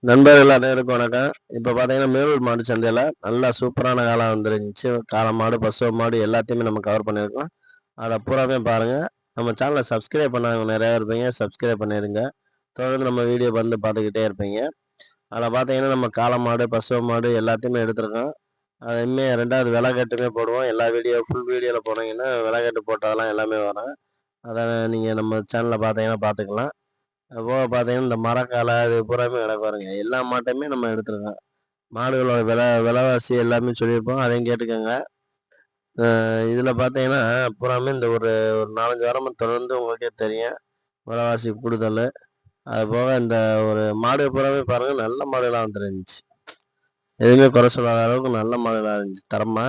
நண்பர்கள் அனைவருக்கும் வணக்கம். இப்போ பார்த்தீங்கன்னா, மேலூர் மாடு சந்தையில நல்லா சூப்பரான காளை வந்துருந்துச்சு. காளை மாடு, பசு மாடு எல்லாத்தையுமே நம்ம கவர் பண்ணியிருக்கோம். அத பூராமே பாருங்க. நம்ம சேனல சப்ஸ்கிரைப் பண்ணாதவங்க நெறையா இருப்பீங்க. சப்ஸ்கிரைப் பண்ணிருங்க. தொடர்ந்து நம்ம வீடியோ வந்து பார்த்துக்கிட்டே இருப்பீங்க. அதில பார்த்தீங்கன்னா, நம்ம காளை மாடு, பசு மாடு எல்லாத்தையுமே எடுத்திருக்கோம். அதுவுமே 2வது விலை கட்டுமே போடுவோம். எல்லா ஃபுல் வீடியோல போனீங்கன்னா, விலை கட்டு போட்டதெல்லாம் எல்லாமே வரும். அத நீங்க நம்ம சேனல்ல பார்த்தீங்கன்னா பார்த்துக்கலாம். அதுபோக பார்த்தீங்கன்னா, இந்த மரக்கால இது பூராமே கிடக்கு பாருங்க. எல்லா மாட்டையுமே நம்ம எடுத்துருக்கோம். மாடுகளோட விலைவாசி எல்லாமே சொல்லியிருப்போம். அதையும் கேட்டுக்கங்க. இதில பார்த்தீங்கன்னா, பூராமே இந்த ஒரு ஒரு 4, 5 வாரமா தொடர்ந்து உங்களுக்கே தெரியும். விலைவாசி கூடுதலு. அதுபோக இந்த ஒரு மாடு பூராமே பாருங்க நல்ல மாடுகளா வந்துருந்துச்சு. எதுவுமே குறை சொல்லாத அளவுக்கு நல்ல மாடுகளா இருந்துச்சு தரமா.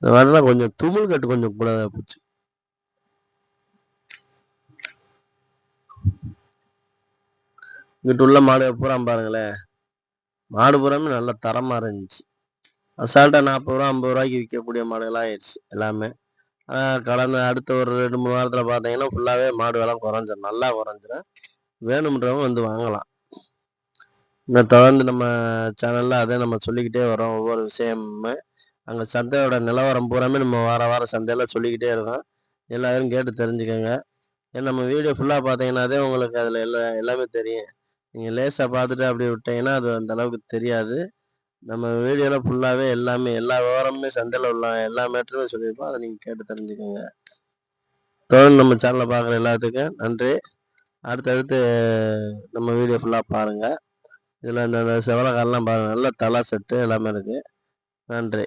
இந்த மாடுலாம் கொஞ்சம் துமிழ் கட்டு கொஞ்சம் கூட போச்சு. இங்கிட்டு உள்ள மாடு பூரா பாருங்களேன். மாடு பூராமே நல்ல தரமா இருந்துச்சு. அசால்ட்டா ரூ. 40 ரூ. 50க்கு விக்கக்கூடிய மாடுகளா ஆயிருச்சு எல்லாமே. கடந்த அடுத்த ஒரு 2, 3 வாரத்தில பார்த்தீங்கன்னா, ஃபுல்லாவே மாடு விலை குறைஞ்சிரும். நல்லா குறைஞ்சிரும். வேணும்ன்றவங்க வந்து வாங்கலாம். இன்னும் தொடர்ந்து நம்ம சேனல்ல அதே நம்ம சொல்லிக்கிட்டே வரோம். ஒவ்வொரு விஷயமுமே. அங்க சந்தையோட நிலவரம் பூராமே நம்ம வார வாரம் சந்தையில சொல்லிக்கிட்டே இருக்கோம். எல்லாரும் கேட்டு தெரிஞ்சுக்கங்க. ஏன்னா நம்ம வீடியோ ஃபுல்லா பார்த்தீங்கன்னாதே உங்களுக்கு அதில எல்லாமே தெரியும். நீங்க லேசா பார்த்துட்டு அப்படியே விட்டீங்கன்னா, அது அந்த அளவுக்கு தெரியாது. நம்ம வீடியோல ஃபுல்லாவே எல்லாமே எல்லா விவரமுமே சந்தையில உள்ள எல்லா மேட்டருமே சொல்லியிருப்போம். அத நீங்க கேட்டு தெரிஞ்சுக்கங்க. தொடர்ந்து நம்ம சேனல பார்க்குற எல்லாத்துக்கும் நன்றி. அடுத்தடுத்து நம்ம வீடியோ ஃபுல்லா பாருங்க. இதில இந்த இந்த செவல கால்லாம் பாருங்க. நல்ல தல செட்டு எல்லாமே இருக்கு. நன்றி.